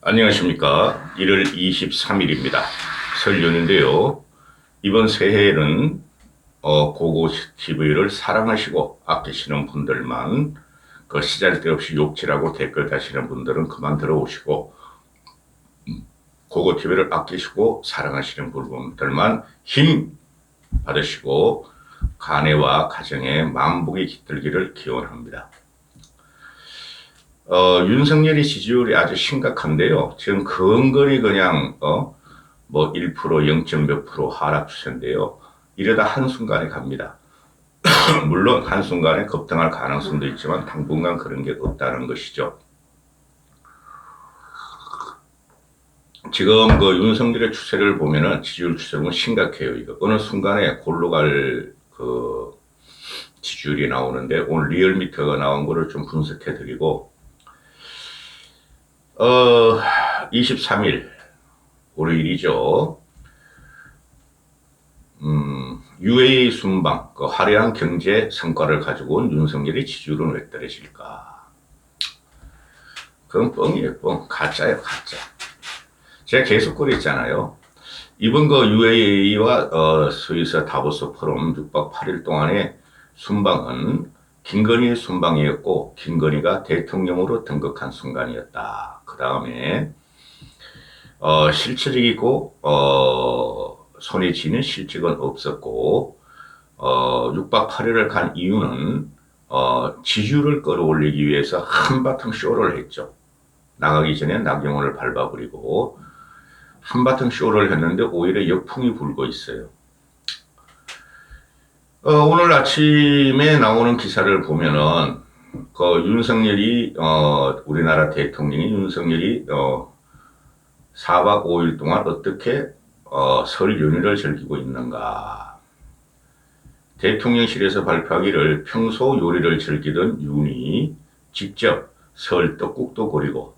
안녕하십니까. 1월 23일입니다. 설 연인데요. 이번 새해에는 고고 TV를 사랑하시고 아끼시는 분들만 시잘데없이 욕질하고 댓글 다시는 분들은 그만 들어오시고 고고 TV를 아끼시고 사랑하시는 분들만 힘 받으시고 가내와 가정에 만복이 깃들기를 기원합니다. 윤석열이 지지율이 아주 심각한데요. 지금 근거리 그냥, 1%, 0. 몇 프로 하락 추세인데요. 이러다 한순간에 갑니다. 물론 한순간에 급등할 가능성도 있지만 당분간 그런 게 없다는 것이죠. 지금 윤석열의 추세를 보면은 지지율 추세는 심각해요. 이거 어느 순간에 골로 갈 지지율이 나오는데 오늘 리얼미터가 나온 거를 좀 분석해 드리고 23일 월요일이죠. UAE 순방 화려한 경제 성과를 가지고 온 윤석열의 지지율은 왜 떨어질까? 그건 뻥이에요. 뻥. 가짜예요. 가짜. 제가 계속 그랬잖아요. 이번 UAE와 스위스 다보스 포럼 6박 8일 동안의 순방은 김건희의 순방이었고 김건희가 대통령으로 등극한 순간이었다. 그 다음에 실질이고 손에 쥐는 실직은 없었고 6박 8일을 간 이유는 지지율을 끌어올리기 위해서 한바탕 쇼를 했죠. 나가기 전에 나경원을 밟아버리고 한바탕 쇼를 했는데 오히려 역풍이 불고 있어요. 오늘 아침에 나오는 기사를 보면은 윤석열이 우리나라 대통령이 윤석열이 4박 5일 동안 어떻게 설 연휴를 즐기고 있는가. 대통령실에서 발표하기를 평소 요리를 즐기던 윤이 직접 설 떡국도 끓이고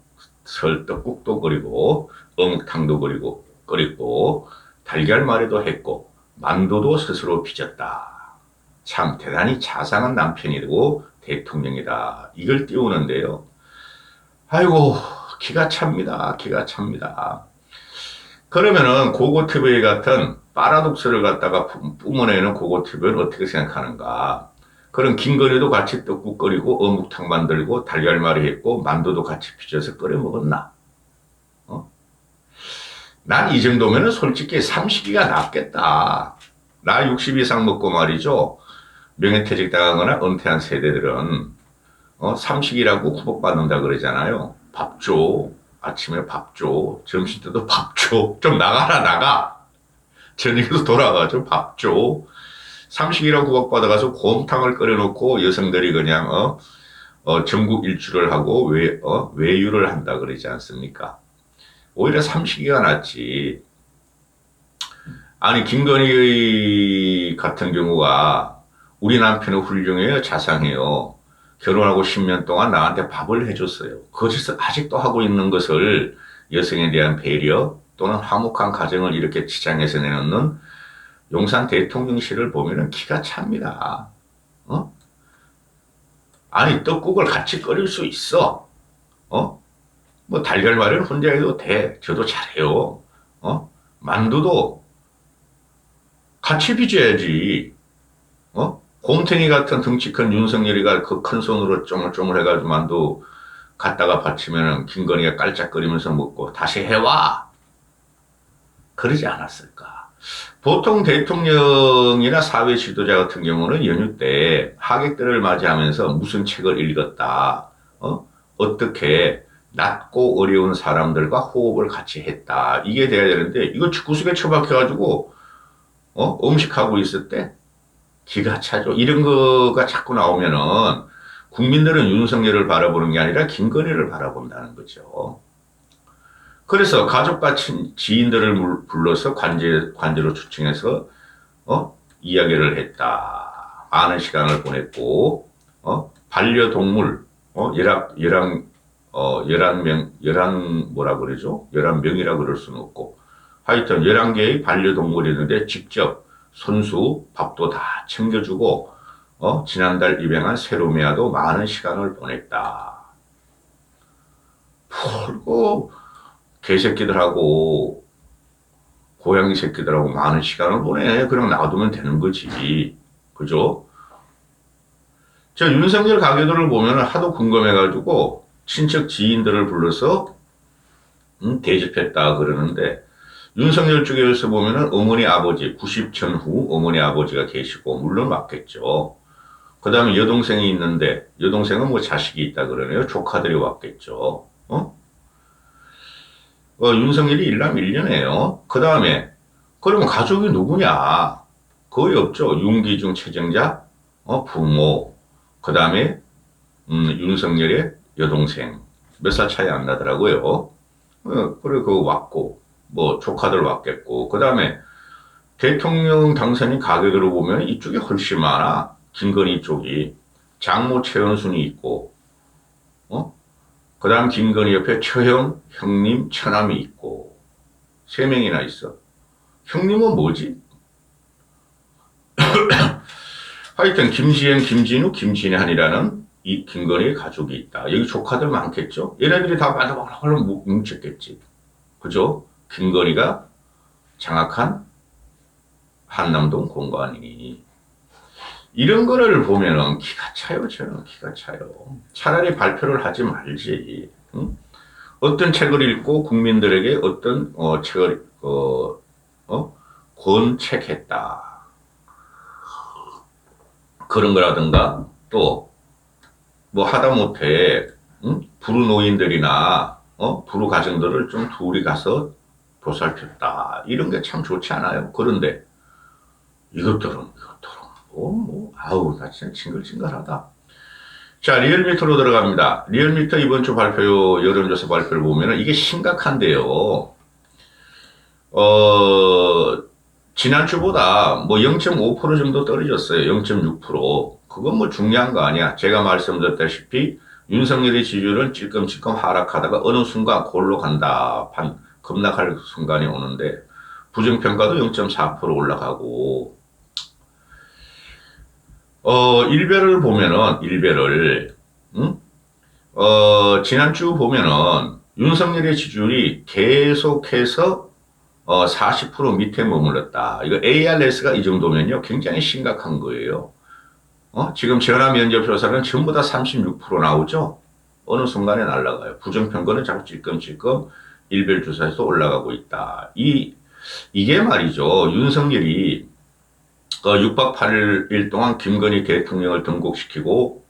어묵탕도 끓이고 달걀말이도 했고 만두도 스스로 빚었다. 참 대단히 자상한 남편이고 대통령이다. 이걸 띄우는데요. 아이고 기가 찹니다. 기가 찹니다. 그러면은 고고TV 같은 파라독스를 갖다가 뿜어내는 고고TV는 어떻게 생각하는가. 그럼 김건희도 같이 떡국 끓이고 어묵탕 만들고 달걀말이 했고 만두도 같이 빚어서 끓여 먹었나? 난 이 정도면은 솔직히 삼식이가 낫겠다. 나 60 이상 먹고 말이죠. 명예퇴직 당하거나 은퇴한 세대들은 삼식이라고 구복받는다 그러잖아요. 밥 줘. 아침에 밥 줘. 점심 때도 밥 줘. 좀 나가라 나가. 저녁에도 돌아가 좀 밥 줘. 삼식이라고 구복받아가서 곰탕을 끓여놓고 여성들이 그냥 전국 일주를 하고 외유를 한다 그러지 않습니까? 오히려 삼식이가 낫지. 아니 김건희 같은 경우가 우리 남편은 훌륭해요. 자상해요. 결혼하고 10년 동안 나한테 밥을 해줬어요. 그것을 아직도 하고 있는 것을 여성에 대한 배려 또는 화목한 가정을 이렇게 지장해서 내놓는 용산 대통령실을 보면은 기가 찹니다. 아니 떡국을 같이 끓일 수 있어. 뭐 달걀말이는 혼자 해도 돼. 저도 잘해요. 만두도 같이 빚어야지. 곰탱이 같은 덩치 큰 윤석열이가 그 큰 손으로 쪼물쪼물 해가지고 만두 갖다가 받치면은 김건희가 깔짝거리면서 먹고 다시 해와. 그러지 않았을까. 보통 대통령이나 사회 지도자 같은 경우는 연휴 때 하객들을 맞이하면서 무슨 책을 읽었다. 어떻게 낮고 어려운 사람들과 호흡을 같이 했다. 이게 돼야 되는데 이거 구석에 처박혀가지고 음식하고 있을 때 기가 차죠. 이런 거가 자꾸 나오면은 국민들은 윤석열을 바라보는 게 아니라 김건희를 바라본다는 거죠. 그래서 가족과 지인들을 불러서 관제로 초청해서 이야기를 했다. 많은 시간을 보냈고 반려동물 11명이라 그럴 수는 없고 하여튼 11개의 반려동물이 있는데 직접 손수 밥도 다 챙겨주고 지난달 입양한 세로미아도 많은 시간을 보냈다. 그리고 개새끼들하고 고양이 새끼들하고 많은 시간을 보내. 그냥 놔두면 되는 거지. 그죠? 저 윤석열 가게들을 보면 하도 궁금해가지고 친척 지인들을 불러서 대접했다 그러는데 윤석열 쪽에서 보면은 어머니 아버지 90 전후 어머니 아버지가 계시고 물론 왔겠죠. 그 다음에 여동생이 있는데 여동생은 뭐 자식이 있다 그러네요. 조카들이 왔겠죠. 윤석열이 일남일녀네요. 그 다음에 그러면 가족이 누구냐? 거의 없죠. 윤기중 최정자 부모 그 다음에 윤석열의 여동생 몇 살 차이 안 나더라고요. 그래 그거 왔고 뭐 조카들 왔겠고 그 다음에 대통령 당선인 가게들을 보면 이쪽이 훨씬 많아. 김건희 쪽이 장모 최은순이 있고 그 다음 김건희 옆에 처형 형님 처남이 있고 3명이나 있어. 형님은 뭐지? 하여튼 김지현 김진우 김진한이라는 이 김건희의 가족이 있다. 여기 조카들 많겠죠? 얘네들이 다 바글바글 뭉쳤겠지. 그죠? 김건희가 장악한 한남동 공간이니 이런 거를 보면은 기가 차요. 저는 기가 차요. 차라리 발표를 하지 말지. 응? 어떤 책을 읽고 국민들에게 어떤 책을 권책했다. 그런 거라든가 또 뭐 하다못해 불우 노인들이나 불우 가정들을 좀 둘이 가서 보살폈다. 이런 게 참 좋지 않아요. 그런데 이것들은 아우 나 진짜 징글징글하다. 자 리얼미터로 들어갑니다. 리얼미터 이번 주 발표 여론조사 발표를 보면은 이게 심각한데요. 지난주보다 뭐 0.5% 정도 떨어졌어요. 0.6%. 그건 뭐 중요한 거 아니야. 제가 말씀드렸다시피 윤석열의 지지율은 찔끔찔끔 하락하다가 어느 순간 골로 간다. 급락할 순간이 오는데 부정평가도 0.4% 올라가고 일별을 보면은 일별을 지난주 보면은 윤석열의 지지율이 계속해서 40% 밑에 머물렀다. 이거 ARS가 이 정도면요 굉장히 심각한 거예요. 지금 전화 면접 조사는 전부 다 36% 나오죠. 어느 순간에 날아가요. 부정평가는 자꾸 찔끔찔끔 일별 조사에서 올라가고 있다. 이게 말이죠. 윤석열이 6박 8일 동안 김건희 대통령을 등극시키려고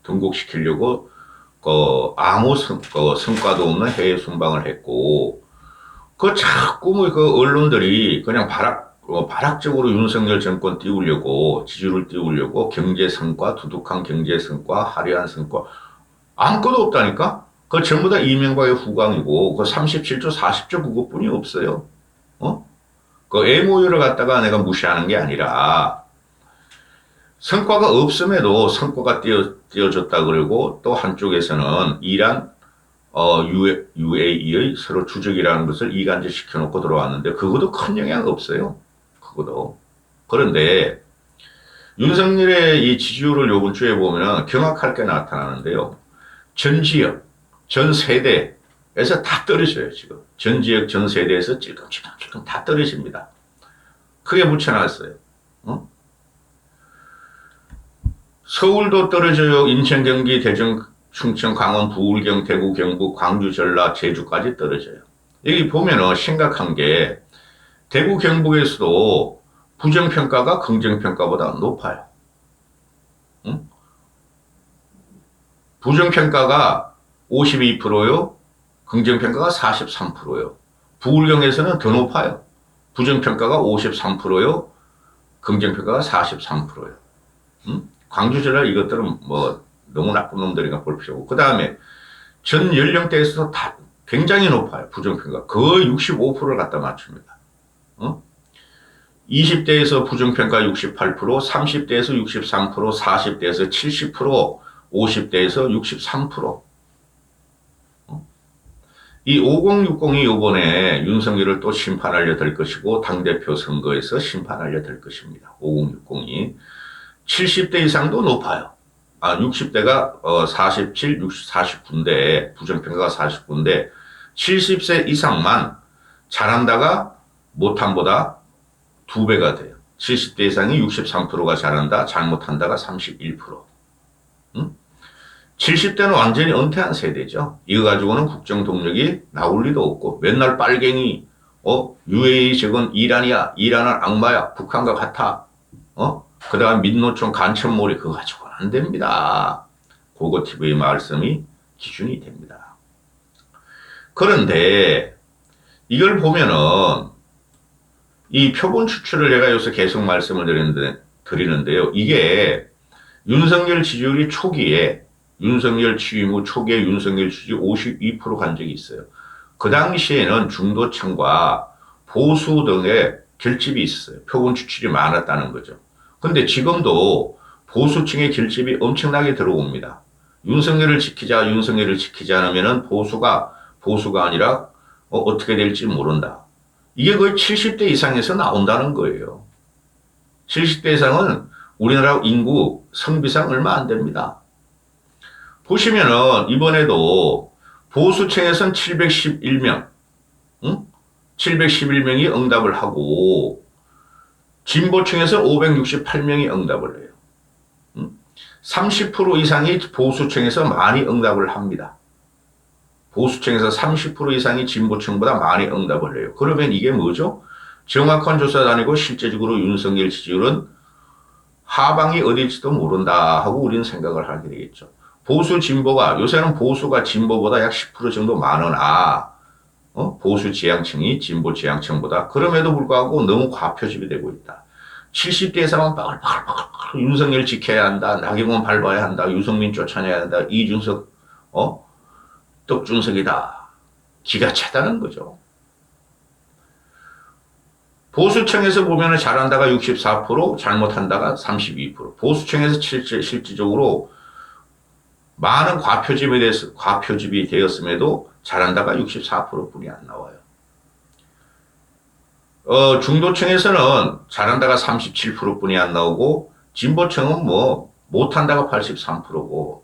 아무 성과도 없는 해외 순방을 했고 자꾸 그 언론들이 그냥 발악적으로 윤석열 정권 띄우려고 지지율을 띄우려고 경제 성과, 두둑한 경제 성과, 화려한 성과 아무것도 없다니까. 전부 다 이명박의 후광이고 37조, 40조 그것뿐이 없어요. MOU를 갖다가 내가 무시하는 게 아니라 성과가 없음에도 성과가 띄어졌다 그러고 또 한쪽에서는 이란 UAE의 서로 주적이라는 것을 이간질 시켜놓고 들어왔는데 그것도 큰 영향 없어요. 그것도. 그런데 윤석열의 이 지지율을 요번 주에 보면 경악할 게 나타나는데요. 전 지역, 전 세대에서 다 떨어져요. 지금. 전 지역, 전 세대에서 찔끔찔끔 다 떨어집니다. 크게 붙여놨어요. 서울도 떨어져요. 인천, 경기, 대전, 충청, 강원, 부울경, 대구, 경북, 광주, 전라, 제주까지 떨어져요. 여기 보면은 심각한 게 대구, 경북에서도 부정평가가 긍정평가보다 높아요. 부정평가가 52%요. 긍정평가가 43%요. 부울경에서는 더 높아요. 부정평가가 53%요. 긍정평가가 43%요. 광주, 전라 이것들은 뭐 너무 나쁜 놈들이니까 볼 필요고. 그 다음에 전 연령대에서도 다 굉장히 높아요. 부정평가. 거의 65%를 갖다 맞춥니다. 20대에서 부정평가 68%, 30대에서 63%, 40대에서 70%, 50대에서 63%. 이 5060이 이번에 윤석열을 또 심판하려 될 것이고 당대표 선거에서 심판하려 될 것입니다. 5060이. 70대 이상도 높아요. 60대가 47, 49인데 부정평가가 49인데 70세 이상만 잘한다가 못함보다 2배가 돼요. 70대 이상이 63%가 잘한다, 잘못한다가 31%. 응? 70대는 완전히 은퇴한 세대죠. 이거 가지고는 국정 동력이 나올 리도 없고 맨날 빨갱이 UAE 저건 이란이야, 이란은 악마야, 북한과 같아, 그 다음 민노총 간첩몰이 그거 가지고는 안 됩니다. 고고TV의 말씀이 기준이 됩니다. 그런데 이걸 보면은 이 표본 추출을 내가 요새 계속 말씀을 드리는데요. 이게 윤석열 지지율이 초기에 윤석열 취임 후 초기에 윤석열 지지율 52% 간 적이 있어요. 그 당시에는 중도층과 보수 등의 결집이 있었어요. 표본 추출이 많았다는 거죠. 근데 지금도 보수층의 결집이 엄청나게 들어옵니다. 윤석열을 지키자, 윤석열을 지키지 않으면 보수가 아니라 어떻게 될지 모른다. 이게 거의 70대 이상에서 나온다는 거예요. 70대 이상은 우리나라 인구 성비상 얼마 안 됩니다. 보시면은 이번에도 보수층에선 711명, 711명이 응답을 하고 진보층에서 568명이 응답을 해요. 30% 이상이 보수층에서 많이 응답을 합니다. 보수층에서 30% 이상이 진보층보다 많이 응답을 해요. 그러면 이게 뭐죠? 정확한 조사도 아니고 실제적으로 윤석열 지지율은 하방이 어딜지도 모른다 하고 우리는 생각을 하게 되겠죠. 보수 진보가 요새는 보수가 진보보다 약 10% 정도 많으나 보수 지향층이 진보 지향층보다 그럼에도 불구하고 너무 과표집이 되고 있다. 70대 이상은 빠글빠글 윤석열 지켜야 한다. 나경원 밟아야 한다. 유승민 쫓아내야 한다. 이준석 떡준석이다. 기가 차다는 거죠. 보수층에서 보면 잘한다가 64%, 잘못한다가 32%. 보수층에서 실질적으로 많은 과표집이 되었음에도 잘한다가 64%뿐이 안 나와요. 중도층에서는 잘한다가 37%뿐이 안 나오고, 진보층은 못한다가 83%고,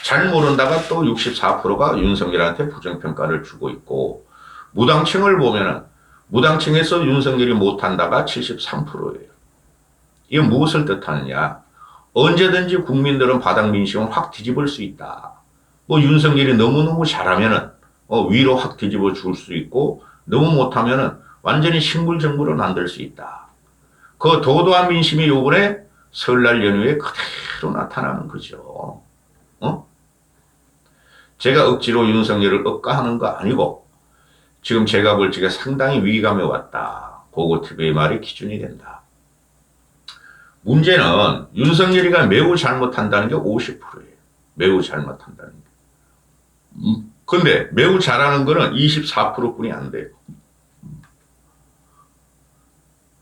잘 모른다가 또 64%가 윤석열한테 부정평가를 주고 있고, 무당층을 보면은, 무당층에서 윤석열이 못한다가 73%예요. 이건 무엇을 뜻하느냐? 언제든지 국민들은 바닥 민심을 확 뒤집을 수 있다. 윤석열이 너무너무 잘하면은, 위로 확 뒤집어 줄 수 있고, 너무 못하면은 완전히 식물정부로 만들 수 있다. 그 도도한 민심이 요번에 설날 연휴에 그대로 나타나는 거죠. 제가 억지로 윤석열을 억까하는 거 아니고, 지금 제가 볼 적에 상당히 위기감에 왔다. 고고TV의 말이 기준이 된다. 문제는 윤석열이가 매우 잘못한다는 게 50%예요. 매우 잘못한다는 게. 근데 매우 잘하는 거는 24%뿐이 안 돼요.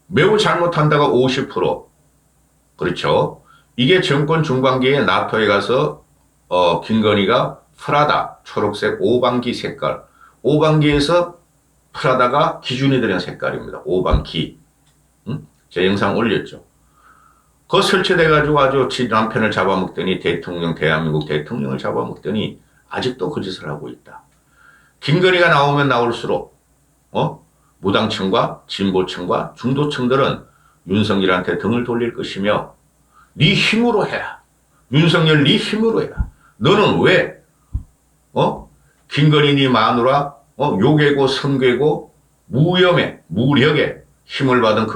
매우 잘못한다가 50%. 그렇죠. 이게 정권 중반기에 나토에 가서 김건희가 프라다 초록색 오방기 색깔. 오방기에서 프라다가 기준이 되는 색깔입니다. 오방기. 제 영상 올렸죠. 그 설치돼가지고 아주 지 남편을 잡아먹더니 대한민국 대통령을 잡아먹더니 아직도 그 짓을 하고 있다. 김건희가 나오면 나올수록 무당층과 진보층과 중도층들은 윤석열한테 등을 돌릴 것이며 네 힘으로 해라. 윤석열 네 힘으로 해라. 너는 왜 김건희 네 마누라 요괴고 성괴고 무력에 힘을 받은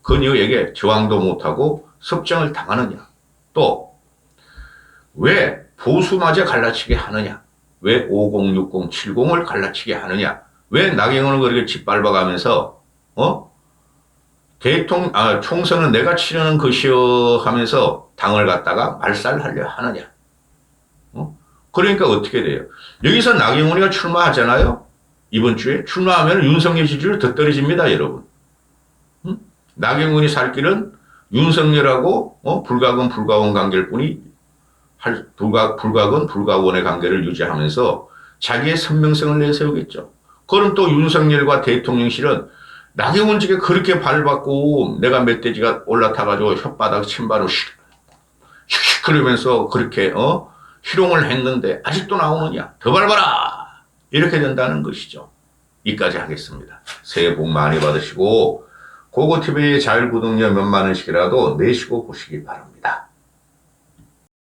그녀에게 저항도 못하고 섭정을 당하느냐. 또 왜 보수마저 갈라치게 하느냐. 왜 50, 60, 70을 갈라치게 하느냐. 왜 나경원을 그렇게 짓밟아가면서 총선은 내가 치르는 것이여 하면서 당을 갖다가 말살하려 하느냐. 그러니까 어떻게 돼요? 여기서 나경원이가 출마하잖아요. 이번 주에 출마하면 윤석열 지지율 더 떨어집니다, 여러분. 나경원이 살 길은 윤석열하고 불가근 관계일 뿐이 불가근 불가원의 관계를 유지하면서 자기의 선명성을 내세우겠죠. 그럼 또 윤석열과 대통령실은 나경원 측에 그렇게 발받고 내가 멧돼지가 올라타가지고 혓바닥 침바로 슉슉 그러면서 그렇게 희롱을 했는데 아직도 나오느냐. 더 밟아라. 이렇게 된다는 것이죠. 이까지 하겠습니다. 새해 복 많이 받으시고 고고TV의 자율구독료 몇만 원씩이라도 내시고 보시기 바랍니다.